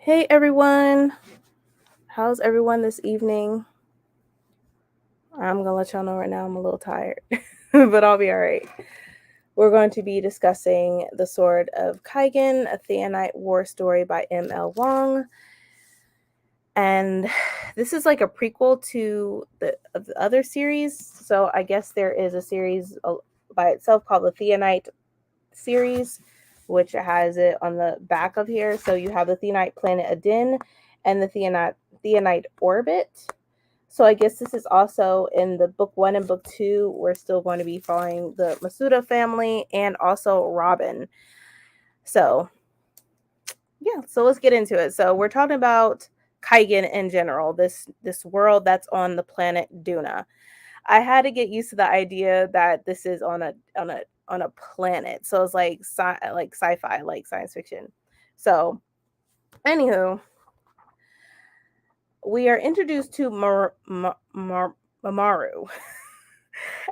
Hey everyone, how's everyone this evening? I'm gonna let y'all know right now I'm a little tired, but I'll be all right. We're going to be discussing The Sword of Kaigen, a Theonite war story by M.L. Wong. And this is like a prequel to the other series. So I guess there is a series by itself called the Theonite series, which has it on the back of here. So you have the Theonite planet Adin and the Theonite orbit. So I guess this is also in the book 1 and book 2. We're still going to be following the Masuda family and also Robin. So yeah, so let's get into it. So we're talking about Kaigen in general, this world that's on the planet Duna. I had to get used to the idea that this is on a planet. So it's like like sci-fi, like science fiction. So anywho, we are introduced to Amaru.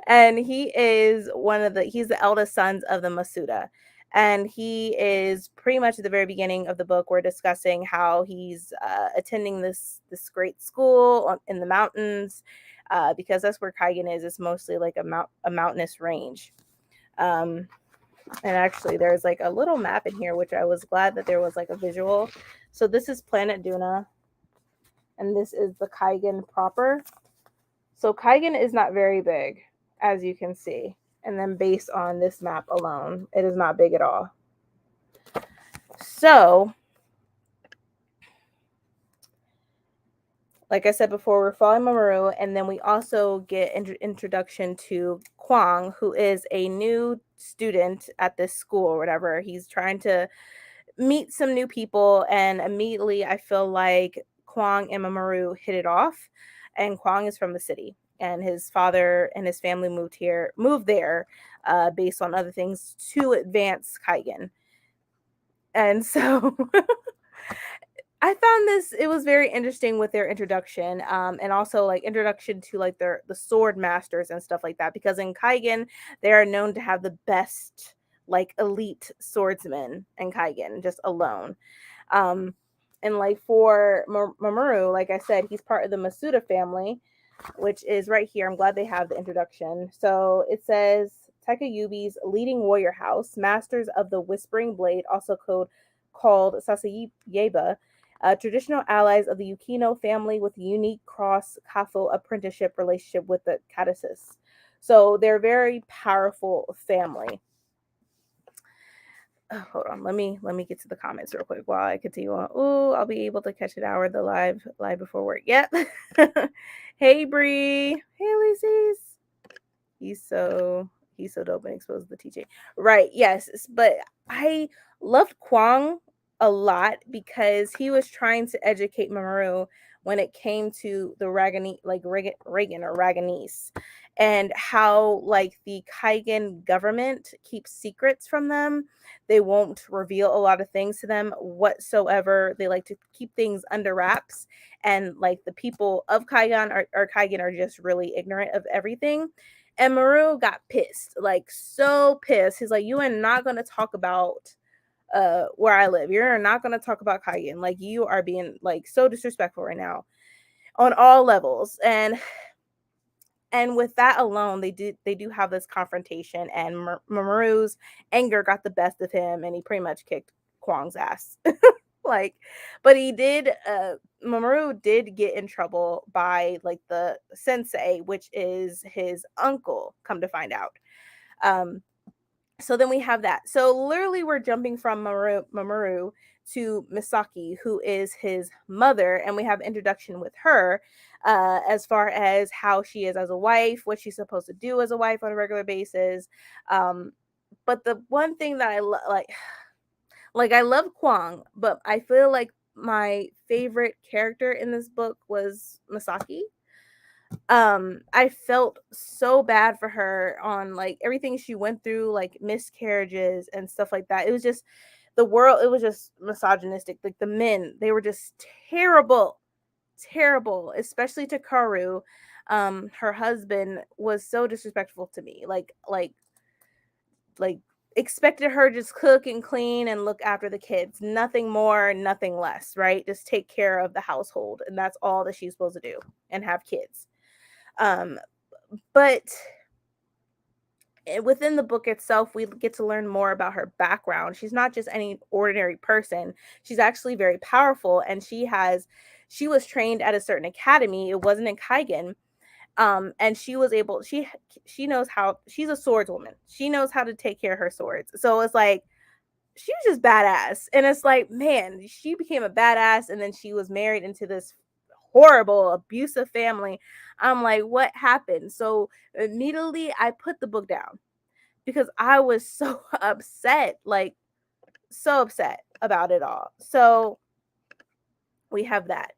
And he's the eldest sons of the Masuda. And he is pretty much at the very beginning of the book. We're discussing how he's attending this great school in the mountains, because that's where Kaigen is. It's mostly like a mountainous range. Um, and actually, there's like a little map in here, which I was glad that there was like a visual. So this is Planet Duna, and this is the Kaigen proper. So Kaigen is not very big, as you can see. And then based on this map alone, it is not big at all. So, like I said before, we're following Amaru, and then we also get introduction to Kwang, who is a new student at this school or whatever. He's trying to meet some new people, and immediately I feel like Kwang and Amaru hit it off. And Kwang is from the city, and his father and his family moved there, based on other things to advance Kaigen. And so I found it was very interesting with their introduction, and also like introduction to like the sword masters and stuff like that, because in Kaigen they are known to have the best like elite swordsmen in Kaigen just alone. Um, and like for Mamoru, like I said, he's part of the Masuda family, which is right here. I'm glad they have the introduction. So it says Takayubi's leading warrior house, masters of the Whispering Blade, also called Sasayeba, traditional allies of the Yukino family with a unique cross-Kafo apprenticeship relationship with the Katasis. So they're a very powerful family. Oh, hold on, let me get to the comments real quick while I continue on. Oh, I'll be able to catch an hour the live before work. Yep. Hey Bree. Hey Lucy's. He's so he's so dope and exposed the teaching. Right, yes. But I loved Kwang a lot because he was trying to educate Mamoru when it came to the Reagan or Raganese, and how like the Kaigen government keeps secrets from them. They won't reveal a lot of things to them whatsoever. They like to keep things under wraps, and like the people of Kaigen are just really ignorant of everything. And Maru got pissed, like so pissed. He's like, "You are not gonna talk about where I live. You're not gonna talk about Kaigen. Like you are being like so disrespectful right now on all levels." And with that alone, they do have this confrontation, and Maru's anger got the best of him, and he pretty much kicked Kwang's ass. Like, but Mamoru did get in trouble by like the sensei, which is his uncle, come to find out. um so then we have that. So literally we're jumping from Mamoru to Misaki, who is his mother, and we have introduction with her, as far as how she is as a wife, what she's supposed to do as a wife on a regular basis. But the one thing that like I love Kwang, but I feel like my favorite character in this book was Masaki. I felt so bad for her on like everything she went through, like miscarriages and stuff like that. It was just the world, it was just misogynistic. Like the men, they were just terrible, terrible, especially to Karu. Her husband was so disrespectful to me. Like expected her to just cook and clean and look after the kids. Nothing more, nothing less, right? Just take care of the household. And that's all that she's supposed to do and have kids. But within the book itself, we get to learn more about her background. She's not just any ordinary person. She's actually very powerful, and she was trained at a certain academy. It wasn't in Kaigen. And she was able, she knows how, she's a swordswoman. She knows how to take care of her swords. So it's like she was just badass. And it's like, man, she became a badass, and then she was married into this horrible abusive family. I'm like, what happened? So immediately I put the book down because I was so upset, like so upset about it all. So we have that.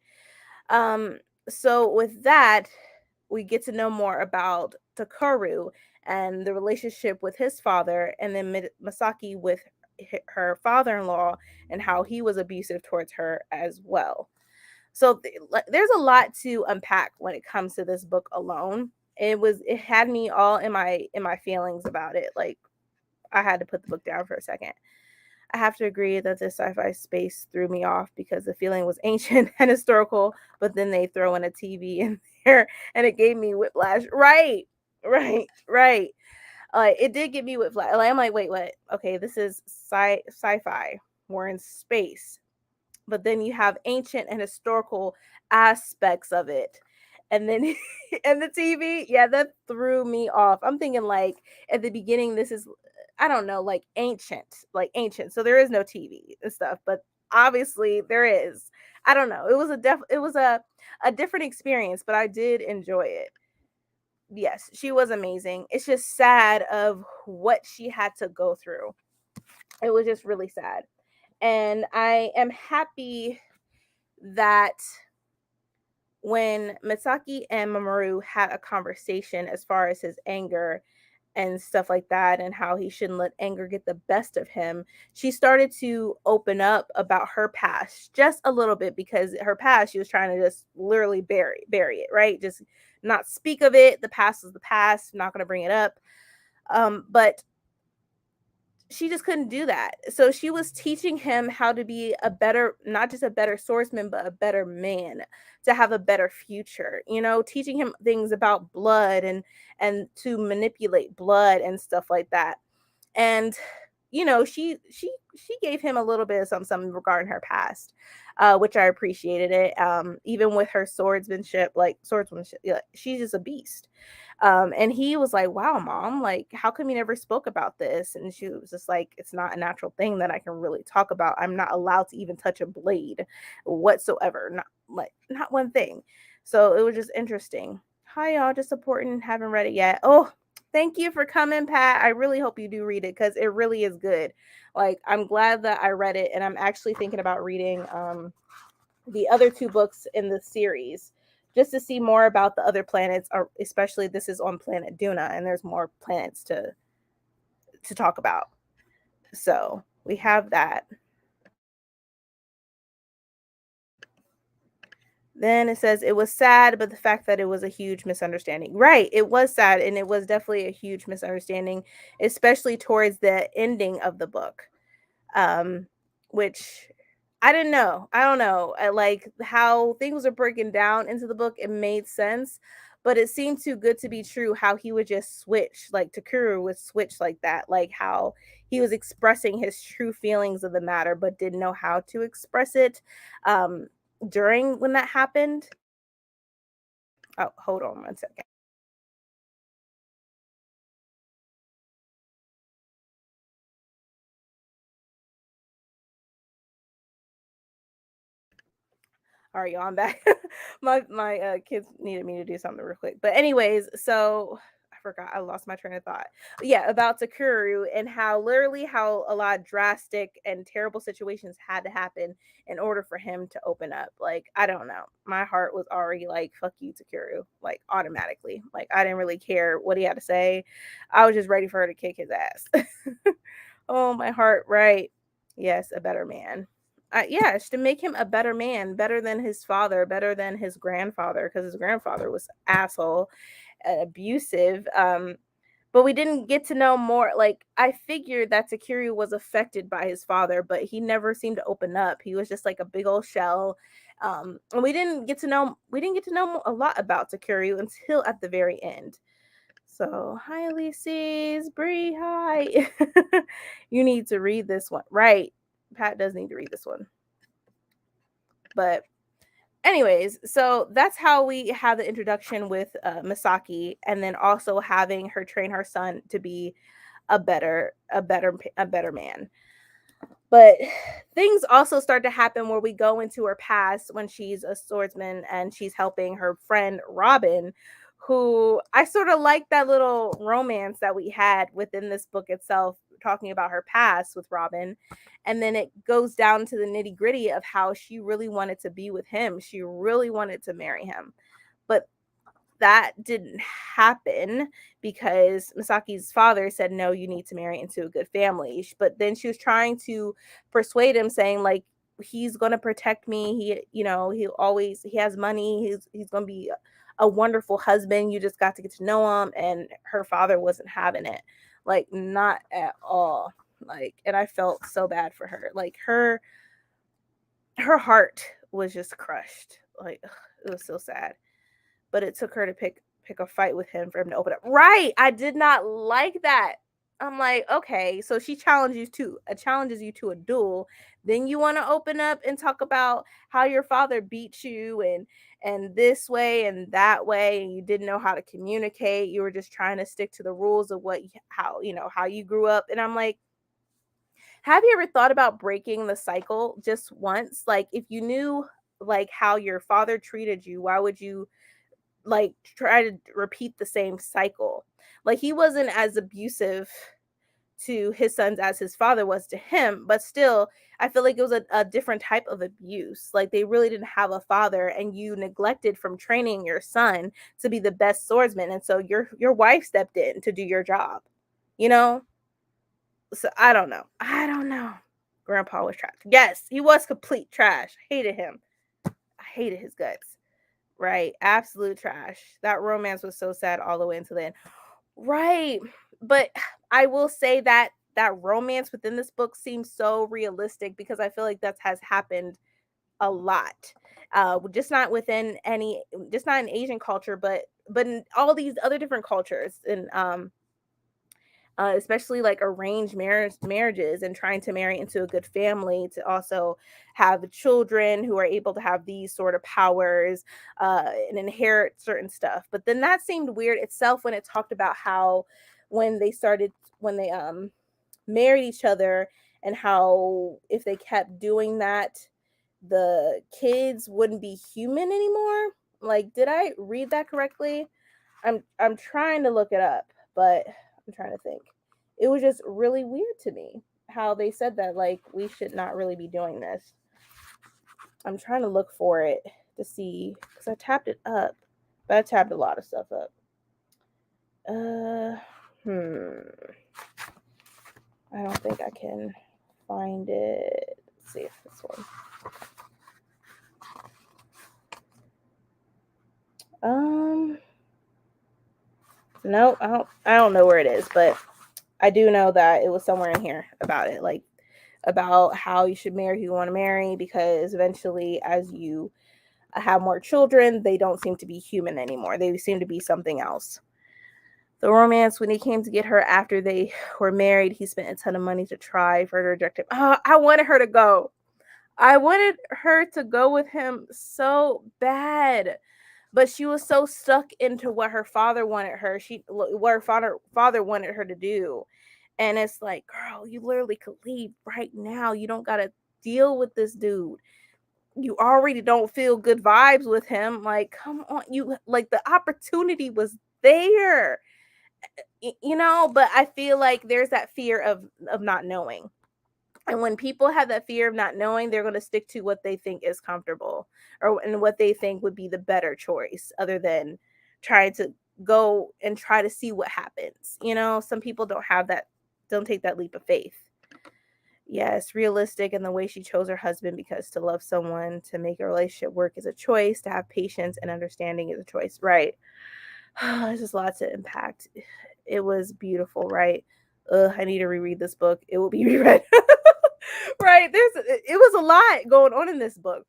Um, so with that, we get to know more about Takaru and the relationship with his father, and then Masaki with her father-in-law and how he was abusive towards her as well. So there's a lot to unpack when it comes to this book alone. It had me all in my feelings about it. Like, I had to put the book down for a second. I have to agree that the sci-fi space threw me off because the feeling was ancient and historical, but then they throw in a TV in there and it gave me whiplash. Right, right. It did give me whiplash. Like, I'm like, wait, what? Okay, this is sci-fi. We're in space, but then you have ancient and historical aspects of it. And then and the TV, yeah, that threw me off. I'm thinking like at the beginning, this is, I don't know, like ancient. So there is no TV and stuff, but obviously there is. I don't know. It was a different experience, but I did enjoy it. Yes, she was amazing. It's just sad of what she had to go through. It was just really sad. And I am happy that when Misaki and Mamoru had a conversation as far as his anger and stuff like that, and how he shouldn't let anger get the best of him, she started to open up about her past just a little bit, because her past, she was trying to just literally bury it, right? Just not speak of it. The past is the past, not going to bring it up. But she just couldn't do that. So she was teaching him how to be a better, not just a better swordsman, but a better man, to have a better future, teaching him things about blood and to manipulate blood and stuff like that. And she gave him a little bit of something regarding her past, which I appreciated it. Even with her swordsmanship, yeah, she's just a beast. And he was like, wow, mom, like, how come you never spoke about this? And she was just like, it's not a natural thing that I can really talk about. I'm not allowed to even touch a blade whatsoever. Not one thing. So it was just interesting. Hi, y'all, just supporting, haven't read it yet. Oh, thank you for coming, Pat. I really hope you do read it because it really is good. Like, I'm glad that I read it, and I'm actually thinking about reading the other two books in the series just to see more about the other planets, or especially this is on planet Duna, and there's more planets to talk about. So we have that. Then it says it was sad, but the fact that it was a huge misunderstanding. Right. It was sad, and it was definitely a huge misunderstanding, especially towards the ending of the book. Which I didn't know. I don't know. I like how things are breaking down into the book. It made sense, but it seemed too good to be true how he would just switch, like Takuru would switch like that, like how he was expressing his true feelings of the matter, but didn't know how to express it during when that happened. Oh, hold on one second. All right, y'all, I'm back. My kids needed me to do something real quick. But anyways, so I forgot. I lost my train of thought. Yeah, about Takuru and how literally how a lot of drastic and terrible situations had to happen in order for him to open up. Like, I don't know. My heart was already like, fuck you, Takuru, like automatically. Like, I didn't really care what he had to say. I was just ready for her to kick his ass. Oh, my heart, right. Yes, a better man. Yes, to make him a better man, better than his father, better than his grandfather, because his grandfather was asshole, abusive. but we didn't get to know more. Like, I figured that Takiri was affected by his father, but he never seemed to open up. He was just like a big old shell. And we didn't get to know a lot about Takiri until at the very end. So, hi, Ulysses, Bree, hi. You need to read this one. Right. Pat does need to read this one. But anyways, so that's how we have the introduction with Misaki, and then also having her train her son to be a better man. But things also start to happen where we go into her past when she's a swordsman and she's helping her friend Robin, who I sort of like that little romance that we had within this book itself, talking about her past with Robin. And then it goes down to the nitty gritty of how she really wanted to be with him. She really wanted to marry him. But that didn't happen because Misaki's father said, no, you need to marry into a good family. But then she was trying to persuade him, saying, like, he's going to protect me. He has money. He's going to be a wonderful husband. You just got to get to know him. And her father wasn't having it, like, not at all. Like, and I felt so bad for her. Like, her heart was just crushed. Like, ugh, it was so sad. But it took her to pick a fight with him for him to open up. Right. I did not like that. I'm like, okay, so she challenges you to a duel. Then you want to open up and talk about how your father beat you and this way and that way, and you didn't know how to communicate. You were just trying to stick to the rules of how you grew up. And I'm like, have you ever thought about breaking the cycle just once? Like, if you knew like how your father treated you, why would you like try to repeat the same cycle? Like, he wasn't as abusive to his sons as his father was to him, but still I feel like it was a different type of abuse. Like, they really didn't have a father, and you neglected from training your son to be the best swordsman, and so your wife stepped in to do your job, you know. So I don't know. Grandpa was trash. Yes, he was complete trash. Hated him. I hated his guts. Right. Absolute trash. That romance was so sad all the way until the end. Right. But I will say that that romance within this book seems so realistic because I feel like that has happened a lot. Just not in Asian culture, but in all these other different cultures, and especially like arranged marriages and trying to marry into a good family to also have children who are able to have these sort of powers and inherit certain stuff. But then that seemed weird itself when it talked about how when they married each other, and how if they kept doing that, the kids wouldn't be human anymore. Like, did I read that correctly? I'm trying to look it up, but I'm trying to think. It was just really weird to me how they said that, like, we should not really be doing this. I'm trying to look for it to see, because I tapped it up, but I tapped a lot of stuff up. I don't think I can find it. Let's see if this one. No, I don't know where it is, but I do know that it was somewhere in here about it, like about how you should marry who you want to marry, because eventually, as you have more children, they don't seem to be human anymore. They seem to be something else. The romance, when he came to get her after they were married, he spent a ton of money to try for her to reject him. Oh, I wanted her to go. I wanted her to go with him so bad. But she was so stuck into what her father wanted her. What her father wanted her to do. And it's like, girl, you literally could leave right now. You don't gotta deal with this dude. You already don't feel good vibes with him. Like, come on, you like the opportunity was there. But I feel like there's that fear of not knowing. And when people have that fear of not knowing, they're going to stick to what they think is comfortable, and what they think would be the better choice, other than trying to go and try to see what happens. Some people don't take that leap of faith. Yes, realistic in the way she chose her husband, because to love someone, to make a relationship work is a choice, to have patience and understanding is a choice. Right. There's just lots of impact. It was beautiful, right? I need to reread this book. It will be reread. Right. It was a lot going on in this book.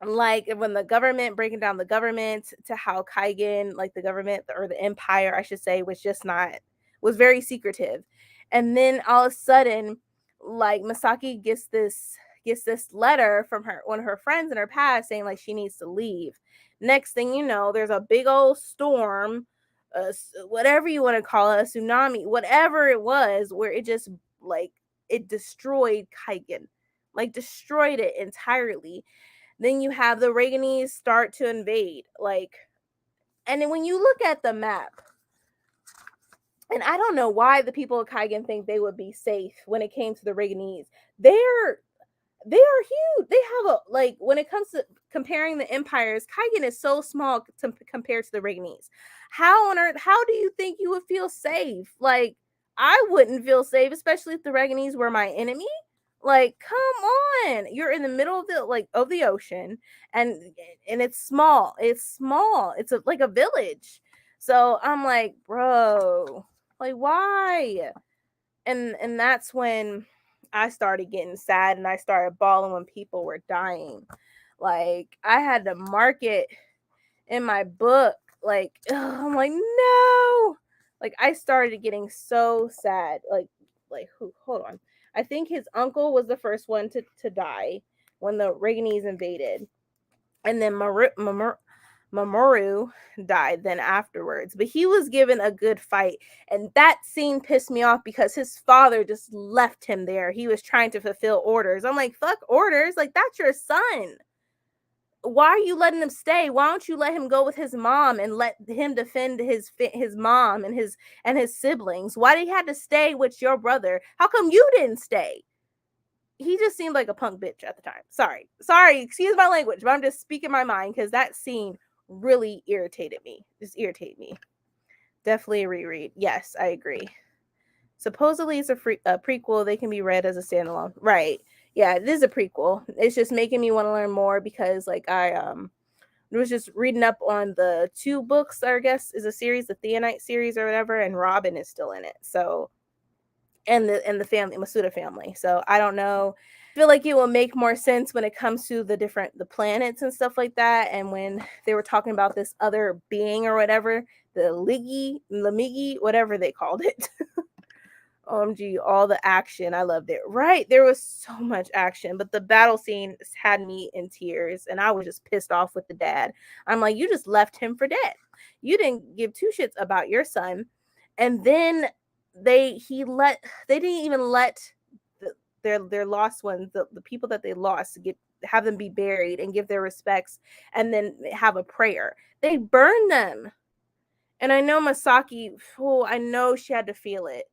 Like when the government breaking down the government to how Kaigen, like the government or the empire, I should say, was very secretive. And then all of a sudden, like Masaki gets this letter from one of her friends in her past saying like she needs to leave. Next thing you know, there's a big old storm, whatever you want to call it, a tsunami, whatever it was, where it just like it destroyed Kaigen, like destroyed it entirely. Then you have the Reaganese start to invade, like, and then when you look at the map, and I don't know why the people of Kaigen think they would be safe when it came to the Reaganese. They're they are huge. They have a like when it comes to comparing the empires, Kaigen is so small compared to the Reaganese. How on earth? How do you think you would feel safe? Like I wouldn't feel safe, especially if the Reaganese were my enemy. Like, come on! You're in the middle of the ocean, and it's small. It's small. It's like a village. So I'm like, bro, like why? And that's when I started getting sad and I started bawling when people were dying. Like I had to mark it in my book. Like I'm like no. Like I started getting so sad. Like who? Hold on. I think his uncle was the first one to die when the Reaganese invaded, and then Mamoru died then afterwards. But he was given a good fight. And that scene pissed me off because his father just left him there. He was trying to fulfill orders. I'm like, fuck orders. Like, that's your son. Why are you letting him stay? Why don't you let him go with his mom and let him defend his mom and his siblings? Why did he have to stay with your brother? How come you didn't stay? He just seemed like a punk bitch at the time. Sorry, excuse my language, but I'm just speaking my mind because that scene really irritated me. Just irritated me. Definitely a reread. Yes, I agree. Supposedly it's a prequel. They can be read as a standalone. Right. Yeah, it is a prequel. It's just making me want to learn more because like I was just reading up on the 2 books, I guess is a series, the Theonite series or whatever, and Robin is still in it. So and the family, Masuda family. So I don't know. I feel like it will make more sense when it comes to the planets and stuff like that. And when they were talking about this other being or whatever, the Lamigi, whatever they called it. OMG, all the action. I loved it. Right. There was so much action, but the battle scene had me in tears and I was just pissed off with the dad. I'm like, you just left him for dead. You didn't give 2 shits about your son. And then they didn't even let their lost ones, the people that they lost, have them be buried and give their respects and then have a prayer. They burned them. And I know Masaki, I know she had to feel it.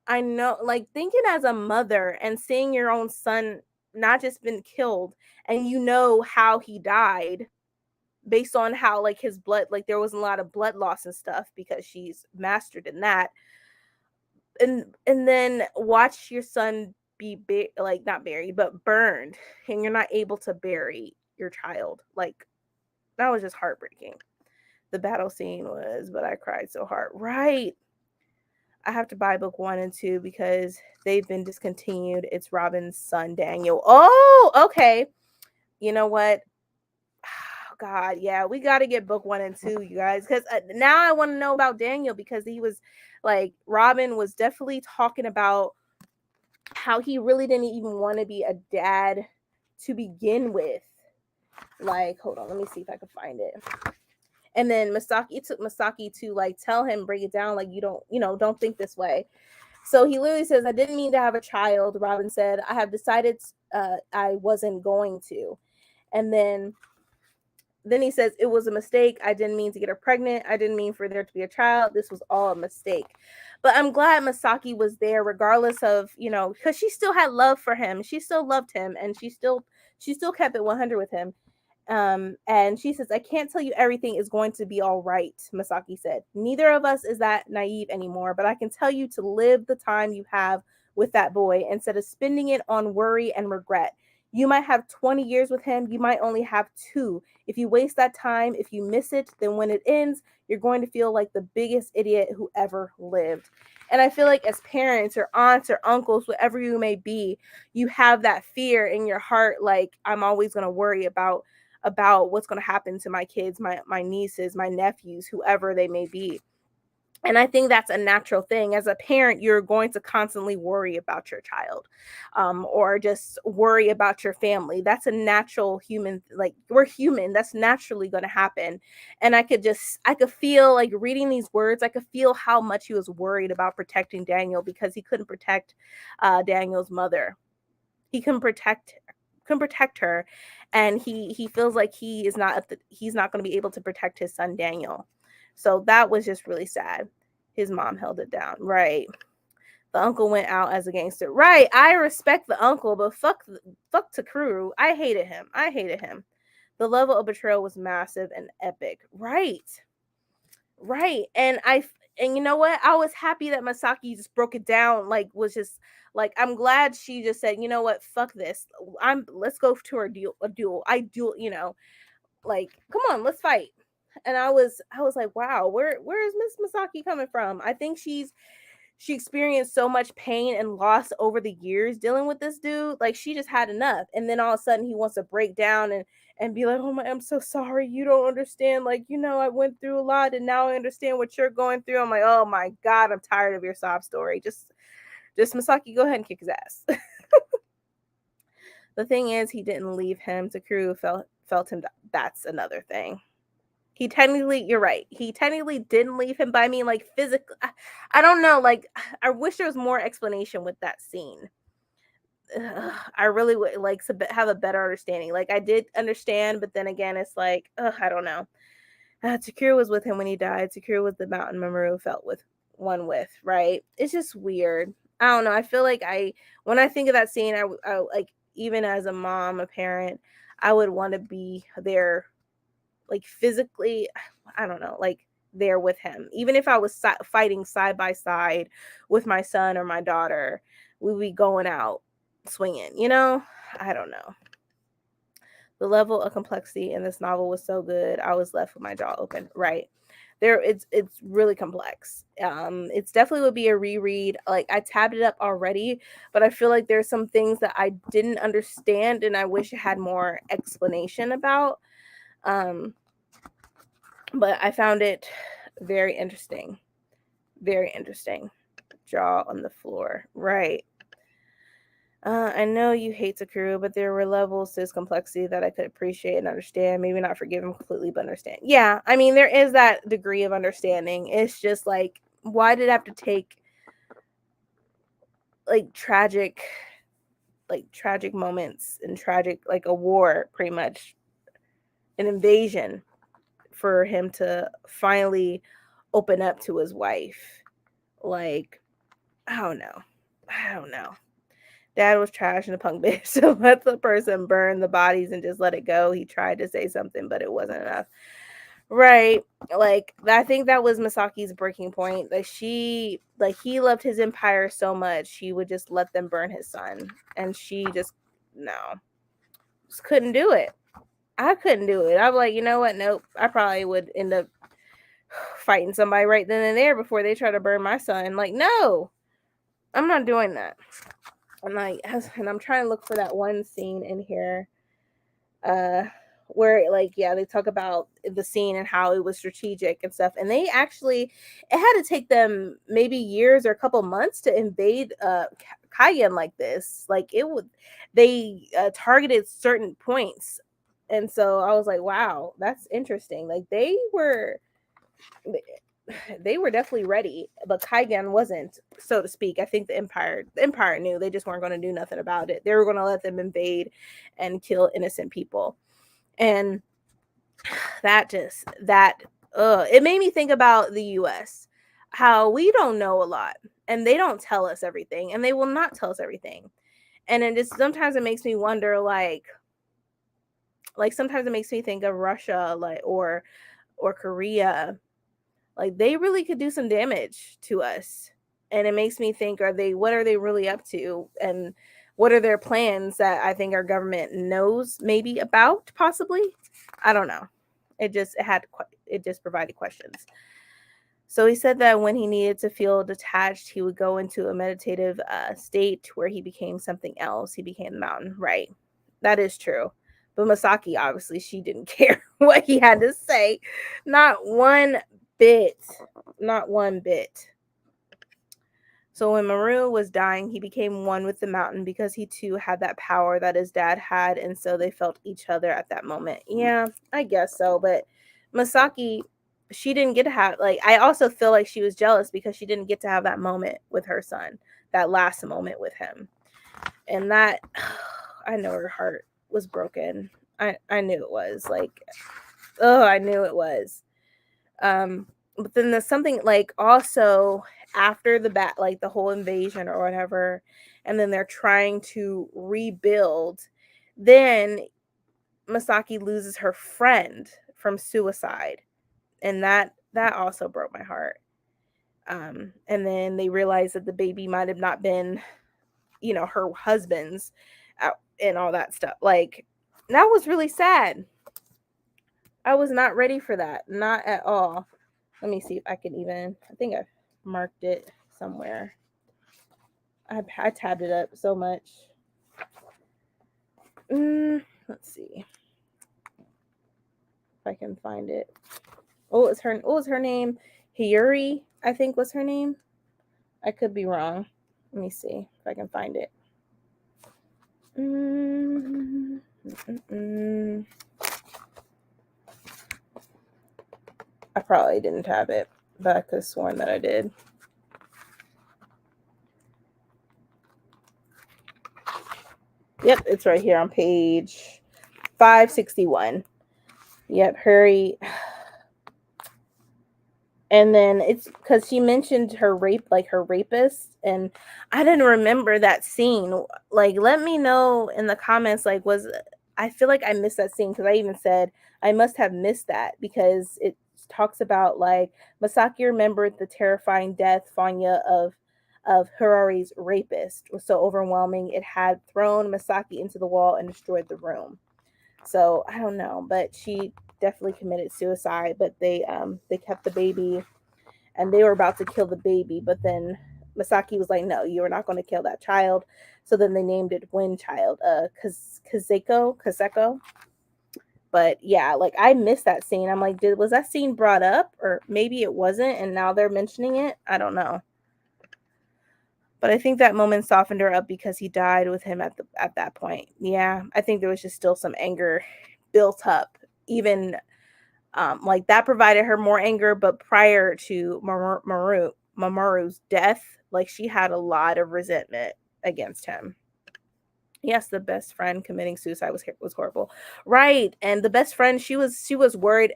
I know, like thinking as a mother and seeing your own son not just been killed and you know how he died based on how like his blood, like there was a lot of blood loss and stuff because she's mastered in that. And then watch your son be like not buried but burned and you're not able to bury your child. Like that was just heartbreaking. The battle scene was, but I cried so hard. Right. I have to buy book 1 and 2 because they've been discontinued. It's Robin's son, Daniel. Oh, okay. You know what? Oh, God, yeah, we got to get book 1 and 2, you guys, because now I want to know about Daniel because he was like, Robin was definitely talking about how he really didn't even want to be a dad to begin with. Like, hold on, let me see if I can find it. And then it took Masaki to like tell him, break it down, like don't think this way. So he literally says, I didn't mean to have a child. Robin said, I have decided I wasn't going to. And then he says, it was a mistake. I didn't mean to get her pregnant. I didn't mean for there to be a child. This was all a mistake. But I'm glad Masaki was there regardless of, because she still had love for him. She still loved him and she still kept it 100 with him. And she says, I can't tell you everything is going to be all right, Masaki said. Neither of us is that naive anymore, but I can tell you to live the time you have with that boy instead of spending it on worry and regret. You might have 20 years with him, you might only have 2. If you waste that time, if you miss it, then when it ends, you're going to feel like the biggest idiot who ever lived. And I feel like as parents or aunts or uncles, whatever you may be, you have that fear in your heart, like, I'm always going to worry about what's going to happen to my kids, my nieces, my nephews, whoever they may be. And I think that's a natural thing. As a parent, you're going to constantly worry about your child, or just worry about your family. That's a natural human, like, we're human. That's naturally going to happen. And I could feel, like, reading these words, I could feel how much he was worried about protecting Daniel because he couldn't protect Daniel's mother. He couldn't protect her, and he feels like he's not going to be able to protect his son Daniel. So that was just really sad. His mom held it down, right? The uncle went out as a gangster, right? I respect the uncle, but fuck Takuru. I hated him. The level of betrayal was massive and epic, right. And you know what? I was happy that Masaki just broke it down. Like, was just like, I'm glad she just said, you know what, fuck this. Let's go to a duel. Like, come on, let's fight. And I was like, wow, where is Miss Masaki coming from? I think she experienced so much pain and loss over the years dealing with this dude. Like, she just had enough. And then all of a sudden he wants to break down and be like, oh my, I'm so sorry. You don't understand. Like, I went through a lot and now I understand what you're going through. I'm like, oh my God, I'm tired of your sob story. Just Masaki, go ahead and kick his ass. The thing is, he didn't leave him. Takuru felt him. That's another thing. You're right. He technically didn't leave him, but I mean, like, physically, I don't know. Like, I wish there was more explanation with that scene. I really would like to have a better understanding. Like, I did understand, but then again, it's like, I don't know. Takuru was with him when he died. Takuru was the mountain Amaru felt with one with, right? It's just weird. I don't know. I feel like when I think of that scene, I like, even as a mom, a parent, I would want to be there, like, physically, I don't know, like, there with him. Even if I was fighting side by side with my son or my daughter, we'd be going out swinging. I don't know. The level of complexity in this novel was so good. I was left with my jaw open. Right. It's really complex. It's definitely would be a reread. Like, I tabbed it up already, but I feel like there's some things that I didn't understand and I wish it had more explanation about. But I found it very interesting. Very interesting. Jaw on the floor. Right. I know you hate Sakura, but there were levels to his complexity that I could appreciate and understand. Maybe not forgive him completely, but understand. Yeah, I mean, there is that degree of understanding. It's just like, why did it have to take like tragic moments and tragic, like a war, pretty much an invasion, for him to finally open up to his wife? Like, I don't know. Dad was trash and a punk bitch, so let the person burn the bodies and just let it go. He tried to say something, but it wasn't enough. Right. Like, I think that was Masaki's breaking point. Like, he loved his empire so much, he would just let them burn his son. And she just, no, just couldn't do it. I couldn't do it. I'm like, you know what? Nope. I probably would end up fighting somebody right then and there before they try to burn my son. Like, no, I'm not doing that. And I'm trying to look for that one scene in here, where, like, yeah, they talk about the scene and how it was strategic and stuff. And it had to take them maybe years or a couple months to invade Kaigen like this. Like, they targeted certain points. And so I was like, wow, that's interesting. Like, they were definitely ready, but Kaigen wasn't, so to speak. I think the empire knew they just weren't going to do nothing about it. They were going to let them invade and kill innocent people. And it made me think about the US, how we don't know a lot and they don't tell us everything and they will not tell us everything. And it just, sometimes it makes me wonder, like sometimes it makes me think of Russia, like, or Korea. Like, they really could do some damage to us. And it makes me think, what are they really up to? And what are their plans that I think our government knows maybe about, possibly? I don't know. It just provided questions. So he said that when he needed to feel detached, he would go into a meditative state where he became something else. He became the mountain. Right. That is true. But Masaki, obviously, she didn't care what he had to say. Not one bit. Not one bit. So when Maru was dying, he became one with the mountain because he too had that power that his dad had. And so they felt each other at that moment. Yeah, I guess so. But Masaki, she didn't get to have, like, I also feel like she was jealous because she didn't get to have that moment with her son, that last moment with him. And that, I know her heart was broken. I knew it was. Like, oh, I knew it was. But then there's something like also after the whole invasion or whatever, and then they're trying to rebuild, then Masaki loses her friend from suicide, and that also broke my heart. And then they realize that the baby might have not been, her husband's, and all that stuff. Like, that was really sad. I was not ready for that, not at all. Let me see if I can even, I think I marked it somewhere. I tabbed it up so much. Let's see if I can find it. What was her name? Hiyuri, I think was her name. I could be wrong. Let me see if I can find it. I probably didn't have it, but I could have sworn that I did. Yep, it's right here on page 561. Yep, hurry. And then it's because she mentioned her rapist, and I didn't remember that scene. Like, let me know in the comments, like, I feel like I missed that scene, because I even said I must have missed that, because it talks about, like, Masaki remembered the terrifying death, Fanya, of Hirari's rapist was so overwhelming it had thrown Masaki into the wall and destroyed the room. So I don't know, but she definitely committed suicide. But they kept the baby, and they were about to kill the baby, but then Masaki was like, "No, you are not going to kill that child." So then they named it Wind Child, Kaseko. But yeah, like, I missed that scene. I'm like, was that scene brought up, or maybe it wasn't, and now they're mentioning it? I don't know. But I think that moment softened her up because he died with him at that point. Yeah, I think there was just still some anger built up, even like that provided her more anger. But prior to Mamoru's death, like, she had a lot of resentment against him. Yes, the best friend committing suicide was horrible, right? And the best friend, she was worried,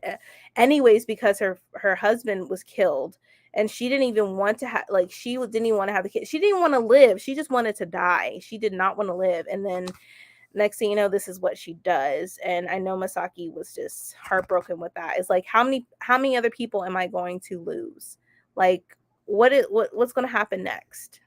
anyways, because her husband was killed, and she didn't even want to have, like, she didn't even want to have the kid. She didn't want to live. She just wanted to die. She did not want to live. And then next thing you know, this is what she does. And I know Masaki was just heartbroken with that. It's like, how many other people am I going to lose? Like, what's going to happen next?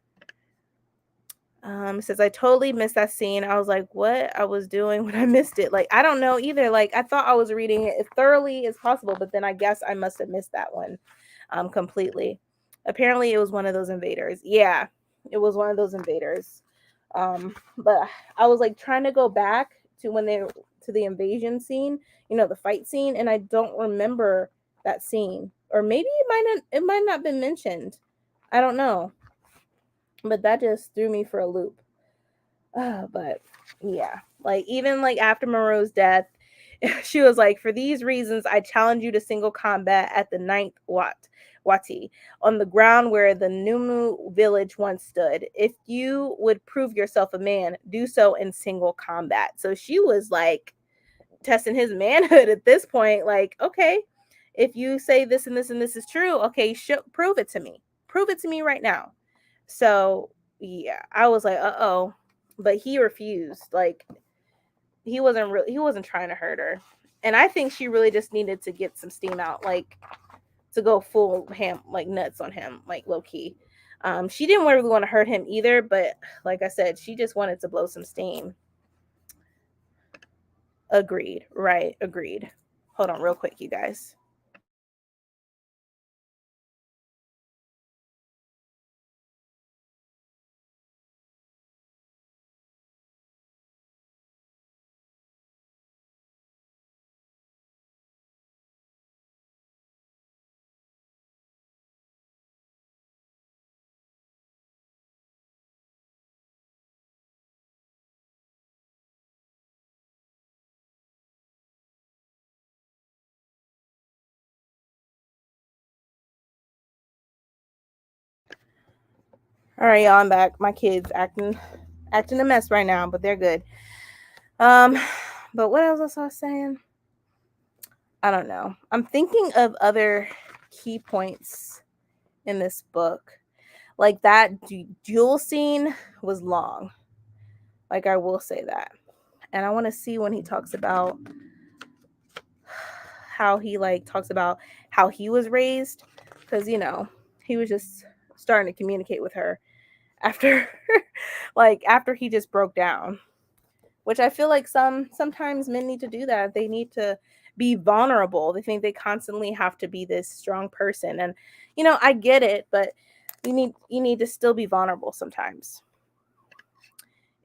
Says, I totally missed that scene. I was like, what I was doing when I missed it. Like, I don't know either. Like, I thought I was reading it as thoroughly as possible, but then I guess I must have missed that one completely. Apparently it was one of those invaders. Yeah, it was one of those invaders. But I was like trying to go back to to the invasion scene, the fight scene, and I don't remember that scene. Or maybe it might not been mentioned. I don't know. But that just threw me for a loop. But yeah, like, even like after Moreau's death, she was like, for these reasons, I challenge you to single combat at the 9th Wati on the ground where the Numu village once stood. If you would prove yourself a man, do so in single combat. So she was like testing his manhood at this point. Like, okay, if you say this and this and this is true, okay, prove it to me. Prove it to me right now. So yeah, I was like, uh-oh. But he refused. Like, he wasn't trying to hurt her. And I think she really just needed to get some steam out, like, to go full ham, like, nuts on him, like, low key. She didn't really want to hurt him either, but like I said, she just wanted to blow some steam. Agreed. Right. Agreed. Hold on real quick, you guys. All right, y'all, I'm back. My kids acting a mess right now, but they're good. But what else was I saying? I don't know. I'm thinking of other key points in this book. Like that duel scene was long. Like I will say that. And I want to see when he talks about how he like talks about how he was raised, because he was just starting to communicate with her after after he just broke down, which I feel like sometimes men need to do that. They need to be vulnerable. They think they constantly have to be this strong person, and I get it, but you need to still be vulnerable sometimes.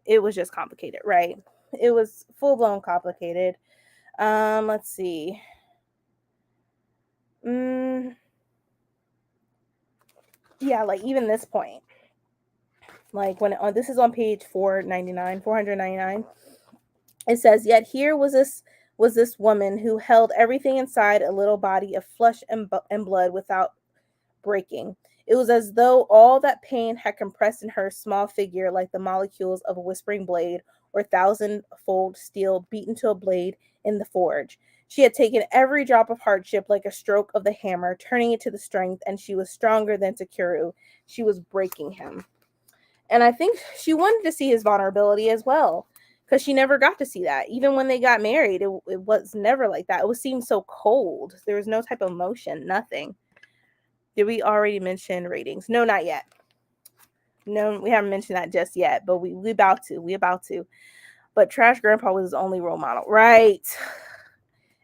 It was just complicated, right? It was full blown complicated. Let's see. Yeah, like even this point, like when this is on page 499, it says, "Yet here was this woman who held everything inside a little body of flesh and blood without breaking. It was as though all that pain had compressed in her small figure like the molecules of a whispering blade or thousand-fold steel beaten to a blade in the forge. She had taken every drop of hardship like a stroke of the hammer, turning it to the strength, and she was stronger than Takeru. She was breaking him." And I think she wanted to see his vulnerability as well, because she never got to see that. Even when they got married, it was never like that. It was seemed so cold. There was no type of emotion, nothing. Did we already mention ratings? No, not yet. No, we haven't mentioned that just yet, but we about to. We about to. But Trash Grandpa was his only role model, right?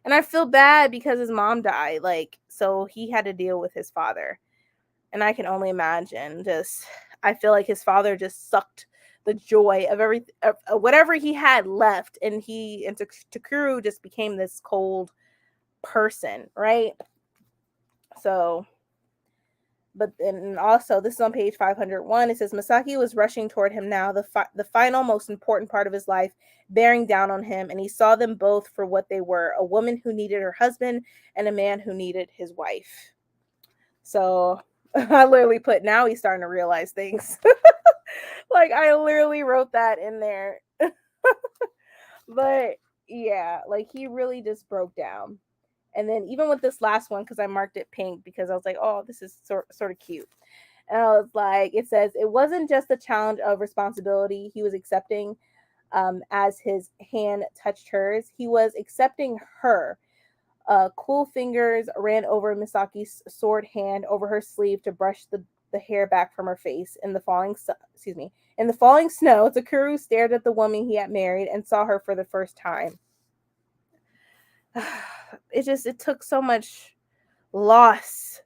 And I feel bad because his mom died, so he had to deal with his father. And I can only imagine, just I feel like his father just sucked the joy of everything, whatever he had left, and Takuru just became this cold person, right? So, but then also this is on page 501. It says Masaki was rushing toward him now, the final most important part of his life bearing down on him, and he saw them both for what they were: a woman who needed her husband and a man who needed his wife. So I literally put, now he's starting to realize things. Like I literally wrote that in there. But yeah, like he really just broke down. And then even with this last one, because I marked it pink because I was like, oh, this is sort of cute. And I was like, it says, it wasn't just the challenge of responsibility he was accepting as his hand touched hers. He was accepting her. Cool fingers ran over Misaki's sword hand over her sleeve to brush the hair back from her face. In the falling snow, Takuru stared at the woman he had married and saw her for the first time. It took so much loss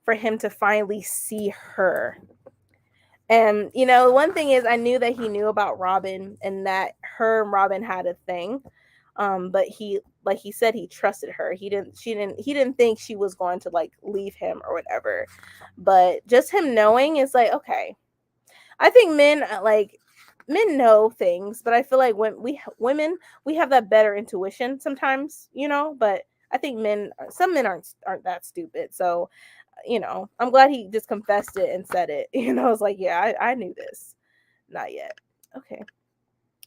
for him to finally see her. And one thing is, I knew that he knew about Robin and that her and Robin had a thing. But he, like he said, he trusted her. He didn't think she was going to leave him or whatever. But just him knowing is like, okay. I think men know things, but I feel like when women, we have that better intuition sometimes, but I think some men aren't that stupid. So, I'm glad he just confessed it and said it. I was like, yeah, I knew this. Not yet. Okay.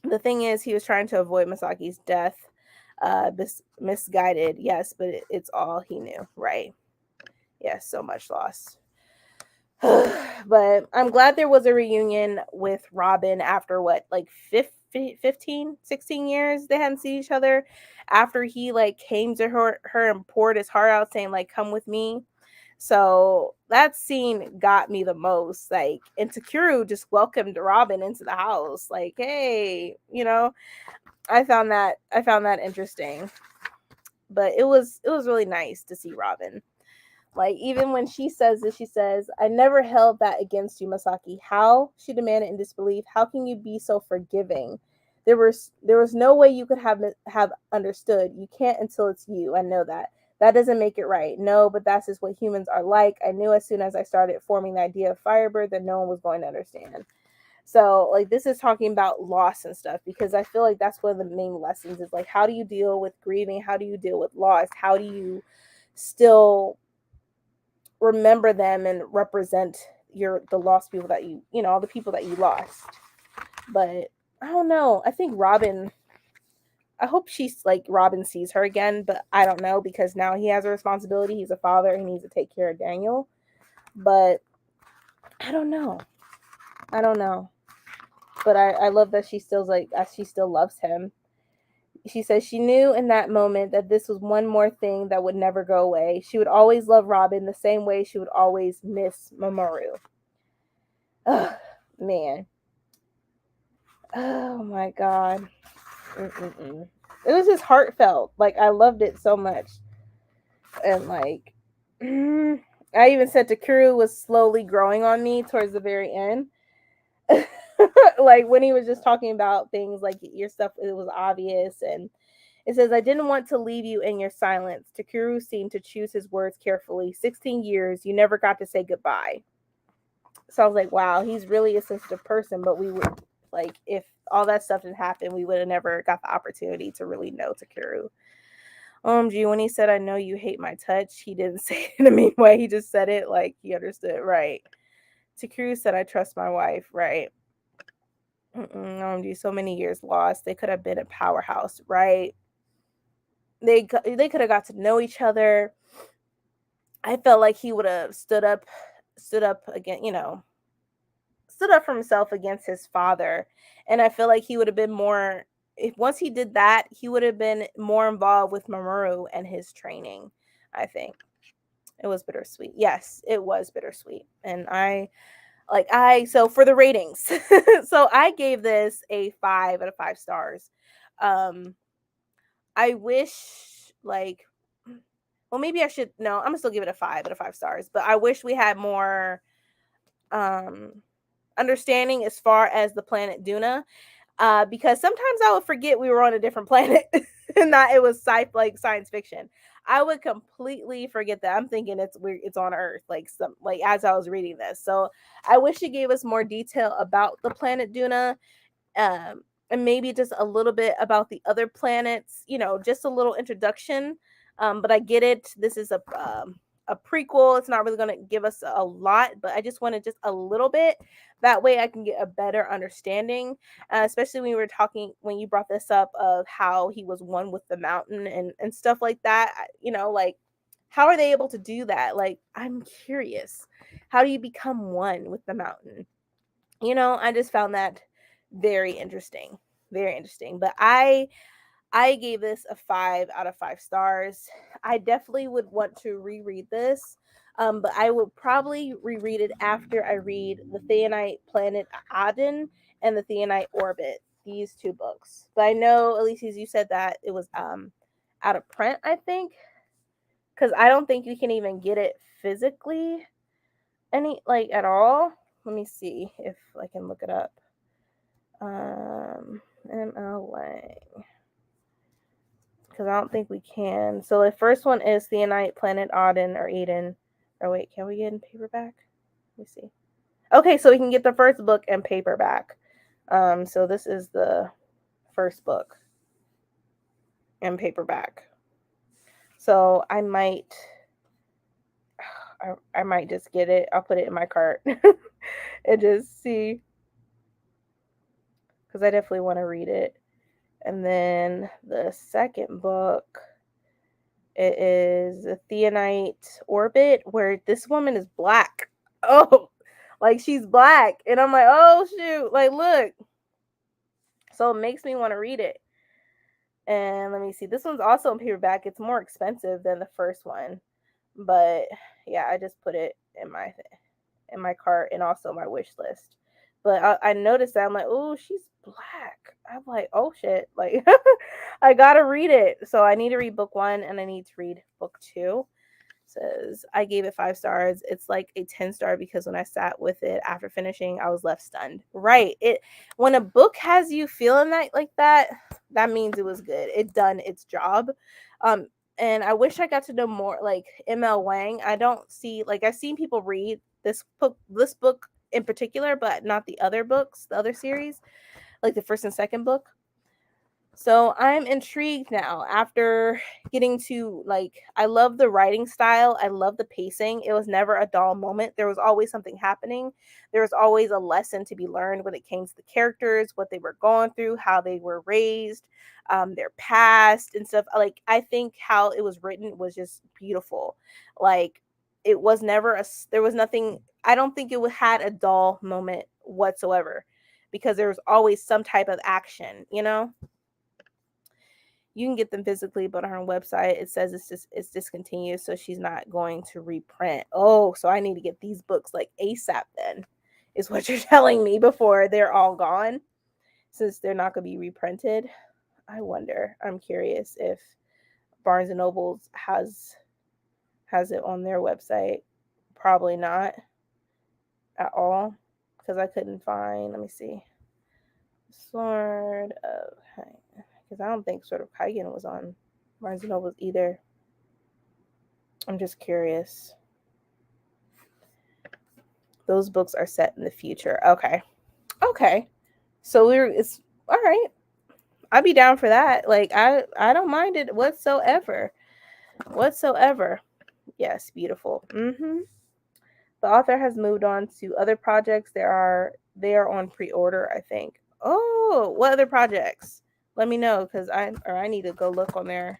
The thing is, he was trying to avoid Masaki's death. Misguided, yes, but it's all he knew, right? Yes, so much loss. But I'm glad there was a reunion with Robin after what, 15, 16 years they hadn't seen each other, after he came to her and poured his heart out saying come with me. So that scene got me the most. Like, and Takeru just welcomed Robin into the house. Like, hey, I found that interesting. But it was really nice to see Robin. Like, even when she says this, she says, "I never held that against you, Masaki." How? She demanded in disbelief. How can you be so forgiving? There was no way you could have understood. You can't until it's you. I know that. That doesn't make it right. No, but that's just what humans are like. I knew as soon as I started forming the idea of Firebird that no one was going to understand. So, like, this is talking about loss and stuff, because I feel like that's one of the main lessons is like, how do you deal with grieving? How do you deal with loss? How do you still remember them and represent the lost people that all the people that you lost? But I don't know. I think Robin, I hope she's like Robin sees her again, but I don't know, because now he has a responsibility. He's a father. He needs to take care of Daniel. But I don't know. I don't know. But I love that she still loves him. She says she knew in that moment that this was one more thing that would never go away. She would always love Robin the same way she would always miss Mamoru. Ugh, man. Oh my god. Mm-mm-mm. It was just heartfelt. Like, I loved it so much. And like, I even said Takeru was slowly growing on me towards the very end. Like, when he was just talking about things like your stuff, it was obvious. And it says, "I didn't want to leave you in your silence." Takeru seemed to choose his words carefully. 16 years, you never got to say goodbye. So I was like, wow, he's really a sensitive person. But we would, like, if all that stuff didn't happen, we would have never got the opportunity to really know Takeru. OMG, when he said, "I know you hate my touch," he didn't say it in a mean way. He just said it like he understood, right? Takeru said, "I trust my wife," right? OMG, so many years lost. They could have been a powerhouse, right? They could have got to know each other. I felt like he would have stood up again, stood up for himself against his father. And I feel like he would have been more, if once he did that, he would have been more involved with Mamoru and his training. I think it was bittersweet. Yes, it was bittersweet. And so for the ratings, so I gave this a 5 out of 5 stars. Um, I wish, like, well, maybe I should, no, I'm gonna still give it a 5 out of 5 stars, but I wish we had more um understanding as far as the planet Duna, because sometimes I would forget we were on a different planet and that it was science fiction. I would completely forget that. I'm thinking it's on Earth, like, as I was reading this. So I wish it gave us more detail about the planet Duna, and maybe just a little bit about the other planets, just a little introduction. But I get it. This is a prequel. It's not really going to give us a lot, but I just wanted just a little bit. That way I can get a better understanding, especially when you brought this up of how he was one with the mountain and stuff like that. Like, how are they able to do that? Like, I'm curious. How do you become one with the mountain? I just found that very interesting. Very interesting. But I gave this a 5 out of 5 stars. I definitely would want to reread this. But I would probably reread it after I read The Theonite Planet Aden and The Theonite Orbit, these two books. But I know, at least as you said, that it was out of print, I think. Because I don't think you can even get it physically at all. Let me see if I can look it up. MLA, because I don't think we can. So the first one is Theonite Planet Aden or Eden. Oh wait, can we get in paperback? Let me see. Okay, so we can get the first book in paperback. So this is the first book in paperback. So I might just get it. I'll put it in my cart and just see, because I definitely want to read it. And then the second book, it is the Theonite Orbit, where this woman is black. Oh, like, she's black. And I'm like, oh, shoot. Like, look. So it makes me want to read it. And let me see. This one's also in paperback. It's more expensive than the first one. But yeah, I just put it in my cart and also my wish list. But I noticed that I'm like, oh, she's black. I'm like, oh shit, like I gotta read it. So I need to read book 1 and I need to read book 2. Says I gave it 5 stars. It's like a 10-star because when I sat with it after finishing, I was left stunned. Right. It when a book has you feeling that like that, that means it was good. It done its job. Um and I wish I got to know more like ML Wang. I don't see like I've seen people read this book in particular, but not the other books, the other series, like the first and second book. So I'm intrigued now after getting to like I love the writing style, I love the pacing. It was never a dull moment. There was always something happening. There was always a lesson to be learned when it came to the characters, what they were going through, how they were raised, their past and stuff. Like I think how it was written was just beautiful. Like it was never there was nothing. I don't think it had a dull moment whatsoever because there was always some type of action, you know. You can get them physically, but on her website it says it's discontinued, so she's not going to reprint. Oh, so I need to get these books like ASAP then, is what you're telling me before they're all gone, since they're not going to be reprinted. I wonder. I'm curious if Barnes and Nobles has it on their website. Probably not at all, because I couldn't find. Let me see. Sword of Kaigen, because I don't think Sword of Kaigen was on Barnes and Nobles either. I'm just curious. Those books are set in the future. Okay. Okay. So it's all right. I'd be down for that. Like I don't mind it whatsoever. Whatsoever. Yes, beautiful. Mhm. The author has moved on to other projects. They are on pre-order, I think. Oh, what other projects? Let me know cuz I need to go look on their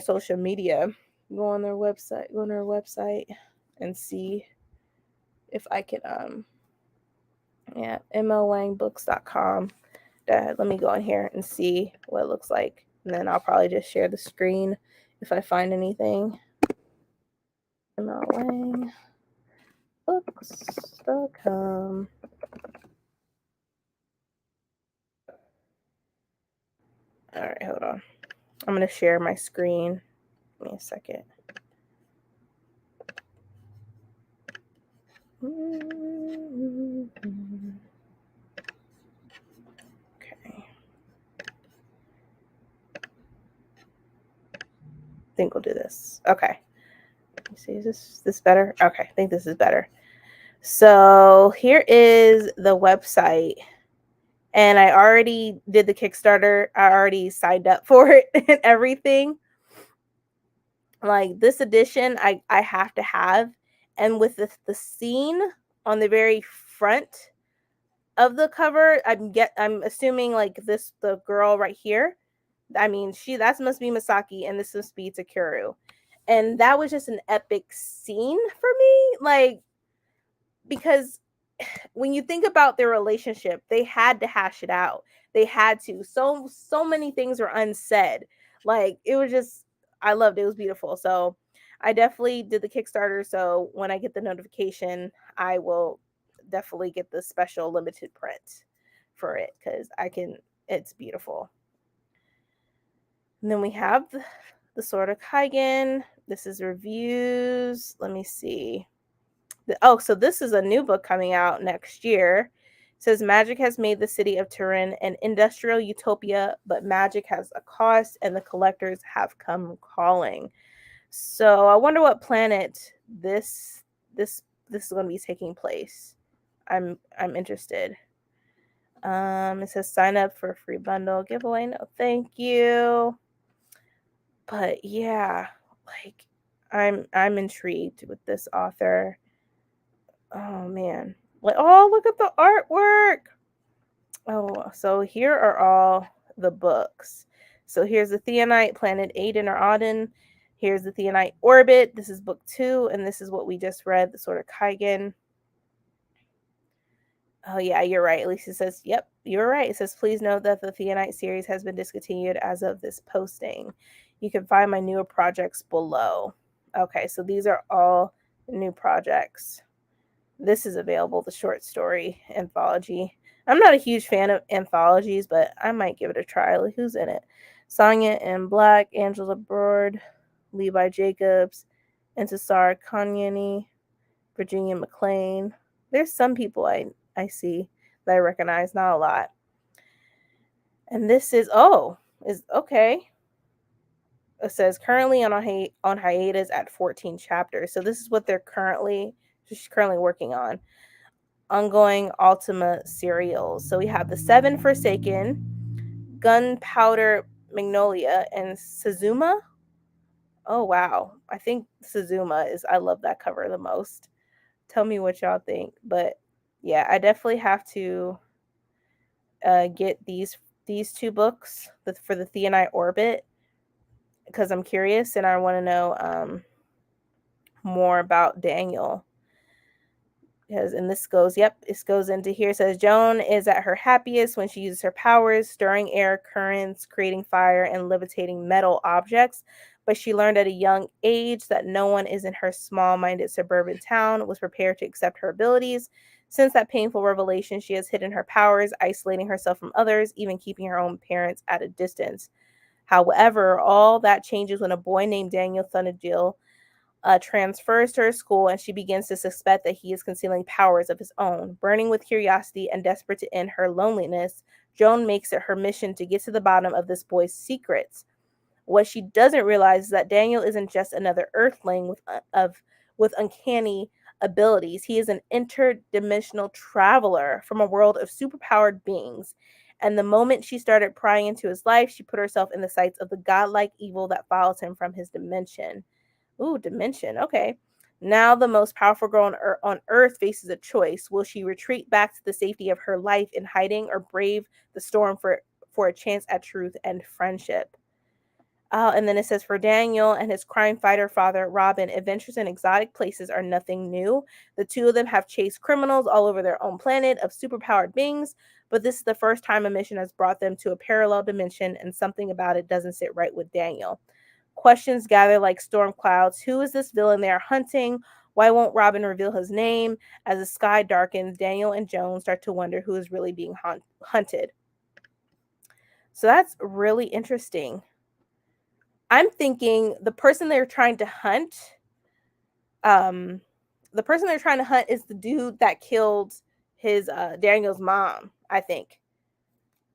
social media. Go on their website, and see if I can yeah, mlwangbooks.com. Let me go in here and see what it looks like. And then I'll probably just share the screen if I find anything. mlwangbooks.com. All right, hold on. I'm going to share my screen. Give me a second. Okay. I think we'll do this. Okay. Let me see, is this better? Okay, I think this is better. So here is the website. And I already did the Kickstarter. I already signed up for it and everything. Like this edition, I have to have. And with the scene on the very front of the cover, I'm assuming like the girl right here. I mean, that must be Misaki, and this must be Takeru. And that was just an epic scene for me. Like, because when you think about their relationship, they had to hash it out. They had to. So many things were unsaid. Like it was just I loved it. It was beautiful. So I definitely did the Kickstarter. So when I get the notification, I will definitely get the special limited print for it because it's beautiful. And then we have the Sword of Kaigen. This is reviews. Let me see. So this is a new book coming out next year. It says magic has made the city of Turin an industrial utopia, but magic has a cost and the collectors have come calling. So I wonder what planet this is going to be taking place. I'm interested. It says sign up for a free bundle giveaway. No, thank you. But yeah, like I'm intrigued with this author. Oh man. Like, oh, look at the artwork. Oh, so here are all the books. So here's the Theonite, Planet Aiden or Auden. Here's the Theonite Orbit. This is book 2, and this is what we just read, the Sword of Kaigen. Oh yeah, you're right. Lisa says, yep, you're right. It says, please note that the Theonite series has been discontinued as of this posting. You can find my newer projects below. Okay, so these are all new projects. This is available, the short story anthology. I'm not a huge fan of anthologies, but I might give it a try. Like, who's in it? Sonia in Black, Angela Broad, Levi Jacobs, Intisar Kanyani, Virginia McLean. There's some people I see that I recognize, not a lot. And this is okay. It says currently on hiatus at 14 chapters. So this is what she's currently working on. Ongoing Ultima serials. So we have The Seven Forsaken, Gunpowder Magnolia, and Suzuma. Oh wow. I think I love that cover the most. Tell me what y'all think. But yeah, I definitely have to get these two books for the Theonite Orbit because I'm curious and I want to know more about Daniel. Because this goes into here. It says Joan is at her happiest when she uses her powers, stirring air currents, creating fire, and levitating metal objects. But she learned at a young age that no one is in her small-minded suburban town was prepared to accept her abilities. Since that painful revelation, she has hidden her powers, isolating herself from others, even keeping her own parents at a distance. However, all that changes when a boy named Daniel Thundergill transfers to her school and she begins to suspect that he is concealing powers of his own. Burning with curiosity and desperate to end her loneliness, Joan makes it her mission to get to the bottom of this boy's secrets. What she doesn't realize is that Daniel isn't just another Earthling with uncanny abilities. He is an interdimensional traveler from a world of superpowered beings. And the moment she started prying into his life, she put herself in the sights of the godlike evil that follows him from his dimension. Ooh, dimension. Okay. Now the most powerful girl on Earth faces a choice. Will she retreat back to the safety of her life in hiding or brave the storm for a chance at truth and friendship? And then it says for Daniel and his crime fighter father, Robin, adventures in exotic places are nothing new. The two of them have chased criminals all over their own planet of superpowered beings, but this is the first time a mission has brought them to a parallel dimension, and something about it doesn't sit right with Daniel. Questions gather like storm clouds. Who is this villain they are hunting? Why won't Robin reveal his name? As the sky darkens, Daniel and Joan start to wonder who is really being hunted. So that's really interesting. I'm thinking the person they're trying to hunt, is the dude that killed his Daniel's mom, I think.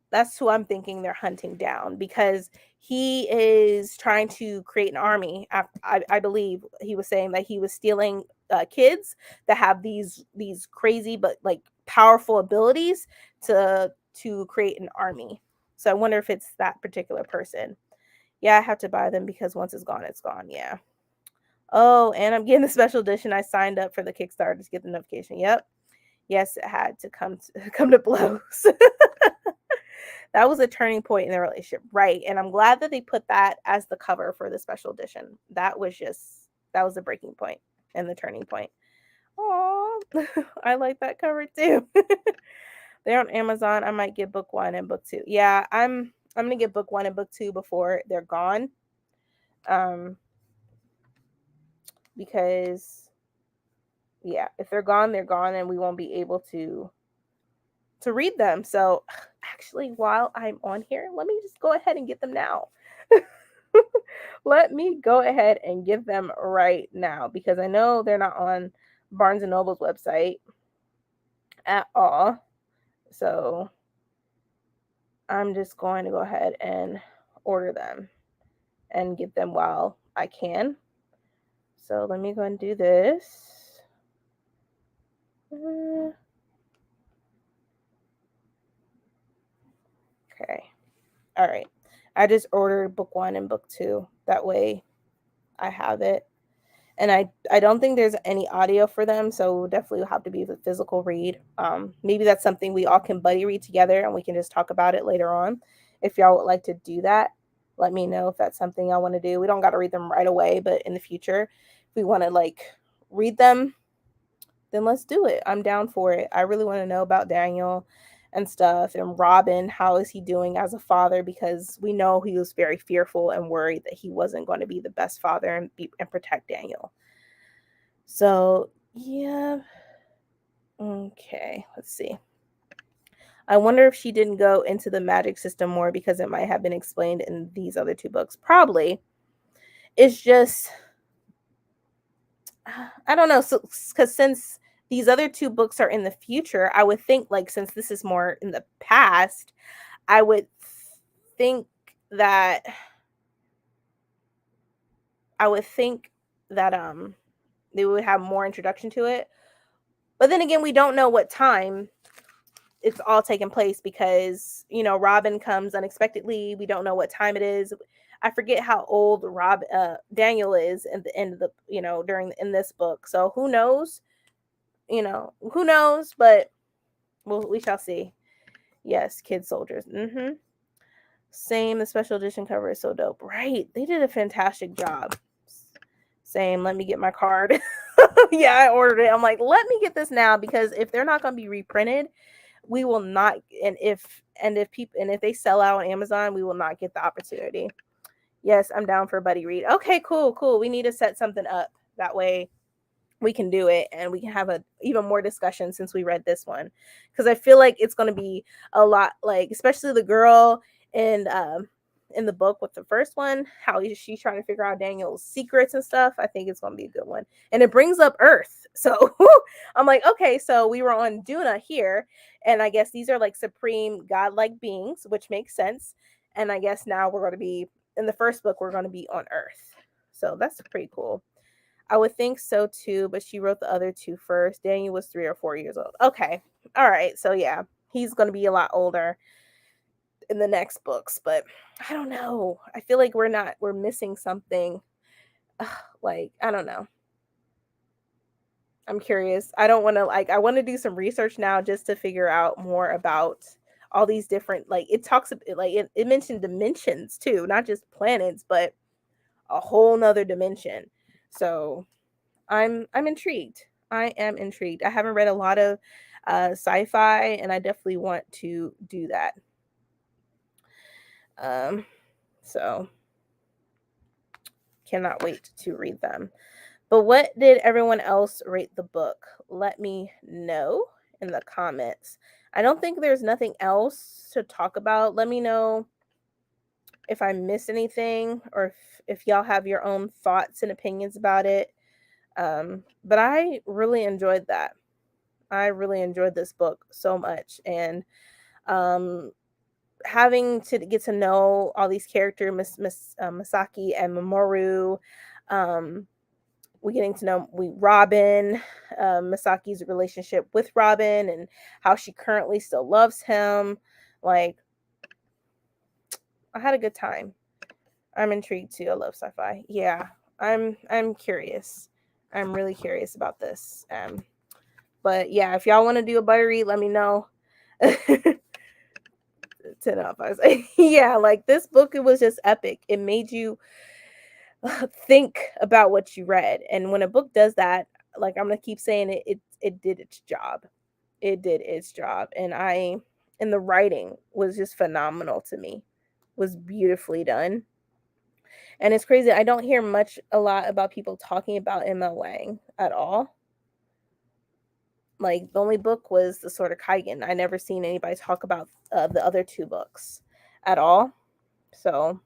That's who I'm thinking they're hunting down because he is trying to create an army. I believe he was saying that he was stealing kids that have these crazy but like powerful abilities to create an army. So I wonder if it's that particular person. Yeah, I have to buy them because once it's gone, it's gone. Yeah. Oh, and I'm getting the special edition. I signed up for the Kickstarter to get the notification. Yep. Yes, it had to come to blows. That was a turning point in the relationship, right? And I'm glad that they put that as the cover for the special edition. That was the breaking point and the turning point. Oh, I like that cover too. They're on Amazon. I might get book 1 and book 2. Yeah, I'm gonna get book 1 and book 2 before they're gone. Because yeah, if they're gone, and we won't be able to read them. So actually, while I'm on here, let me just go ahead and get them now. Let me go ahead and get them right now because I know they're not on Barnes and Noble's website at all. So I'm just going to go ahead and order them and get them while I can. So let me go and do this. Okay. All right. I just ordered book 1 and book 2. That way I have it. And I don't think there's any audio for them, so we'll definitely have to be the physical read. Maybe that's something we all can buddy read together and we can just talk about it later on. If y'all would like to do that, let me know if that's something I want to do. We don't got to read them right away, but in the future, if we want to like read them, then let's do it. I'm down for it. I really want to know about Daniel and stuff. And Robin, how is he doing as a father? Because we know he was very fearful and worried that he wasn't going to be the best father and protect Daniel. So, yeah. Okay, let's see. I wonder if she didn't go into the magic system more because it might have been explained in these other two books. Probably. It's just, I don't know. So, because since these other two books are in the future, I would think, like, since this is more in the past, I would think that they would have more introduction to it. But then again, we don't know what time it's all taking place because, you know, Robin comes unexpectedly. We don't know what time it is. I forget how old Daniel is at the end of the, you know, in this book. So who knows? You know, who knows? But we shall see. Yes, kid soldiers. Same. The special edition cover is so dope. Right? They did a fantastic job. Same. Let me get my card. Yeah, I ordered it. I'm like, let me get this now because if they're not going to be reprinted, we will not. And if they sell out on Amazon, we will not get the opportunity. Yes, I'm down for a buddy read. Okay, cool. We need to set something up that way we can do it and we can have a even more discussion since we read this one, because I feel like it's going to be a lot, like especially the girl and in the book with the first one, how she's trying to figure out Daniel's secrets and stuff. I think it's going to be a good one, and it brings up Earth. So I'm like, okay, so we were on Duna here, and I guess these are like supreme godlike beings, which makes sense. And I guess now we're going to be in the first book, we're going to be on Earth. So that's pretty cool. I would think so too, but she wrote the other two first. Daniel was 3 or 4 years old. Okay. All right. So yeah, he's going to be a lot older in the next books, but I don't know. I feel like we're missing something. Like, I don't know. I'm curious. I don't want to, like, I want to do some research now just to figure out more about all these different, like, it talks, like, it mentioned dimensions too, not just planets, but a whole nother dimension. So I'm intrigued. I am intrigued. I haven't read a lot of sci-fi, and I definitely want to do that. So cannot wait to read them. But what did everyone else rate the book? Let me know in the comments. I don't think there's nothing else to talk about. Let me know if I missed anything, or if y'all have your own thoughts and opinions about it. But I really enjoyed that. I really enjoyed this book so much, and having to get to know all these characters, Masaki and Mamoru, we getting to know Robin, Masaki's relationship with Robin, and how she currently still loves him. Like, I had a good time. I'm intrigued too. I love sci-fi. Yeah, I'm curious. I'm really curious about this. But yeah, if y'all want to do a buddy read, let me know. 10 out of 5. Yeah, like this book, it was just epic. It made you think about what you read. And when a book does that, like I'm gonna keep saying it did its job. It did its job. And the writing was just phenomenal to me. Was beautifully done. And it's crazy. I don't hear a lot about people talking about M.L. Wang at all. Like, the only book was The Sword of Kaigen. I never seen anybody talk about the other two books at all. So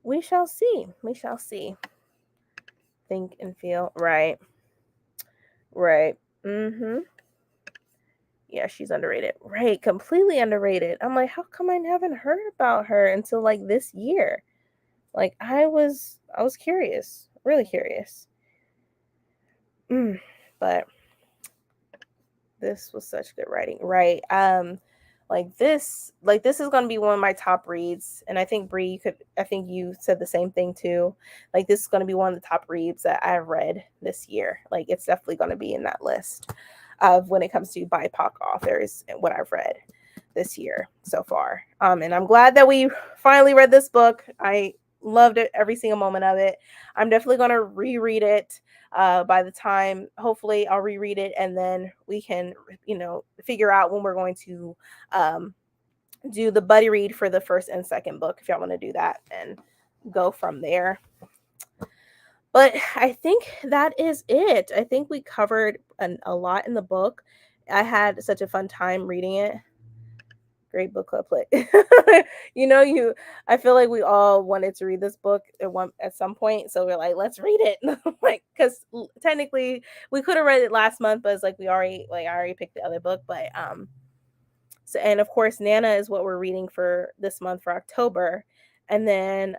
we shall see. We shall see. Think and feel. Right. Yeah, she's underrated. Right. Completely underrated. I'm like, how come I haven't heard about her until like this year? Like, I was curious. Really curious. But this was such good writing. Right. Like this is going to be one of my top reads, and I think Bree, I think you said the same thing too. Like, this is going to be one of the top reads that I've read this year. Like, it's definitely going to be in that list of when it comes to BIPOC authors and what I've read this year so far. And I'm glad that we finally read this book. I loved it, every single moment of it. I'm definitely going to reread it By the time, hopefully, I'll reread it, and then we can, figure out when we're going to do the buddy read for the first and second book, if y'all want to do that, and go from there. But I think that is it. I think we covered a lot in the book. I had such a fun time reading it. Great book club play. I feel like we all wanted to read this book at some point, so we're like, let's read it. Like, because technically we could have read it last month, but it's like I already picked the other book. But so, and of course, Nana is what we're reading for this month for October. And then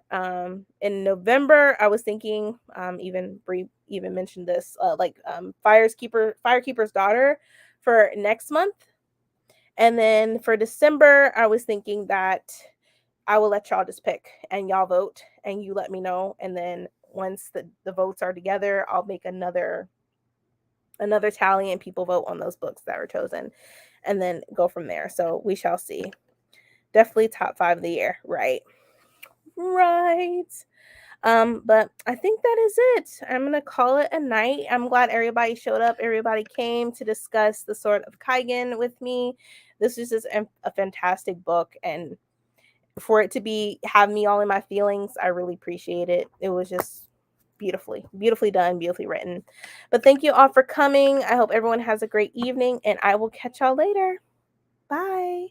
in November, I was thinking, even Bree even mentioned this, Firekeeper's Daughter for next month. And then for December, I was thinking that I will let y'all just pick and y'all vote and you let me know. And then once the votes are together, I'll make another tally and people vote on those books that were chosen and then go from there. So we shall see. Definitely top 5 of the year. Right. But I think that is it. I'm gonna call it a night. I'm glad everybody showed up. Everybody came to discuss the Sword of Kaigen with me. This is just a fantastic book, and for it to have me all in my feelings, I really appreciate it. It was just beautifully done, beautifully written. But thank you all for coming. I hope everyone has a great evening, and I will catch y'all later. Bye.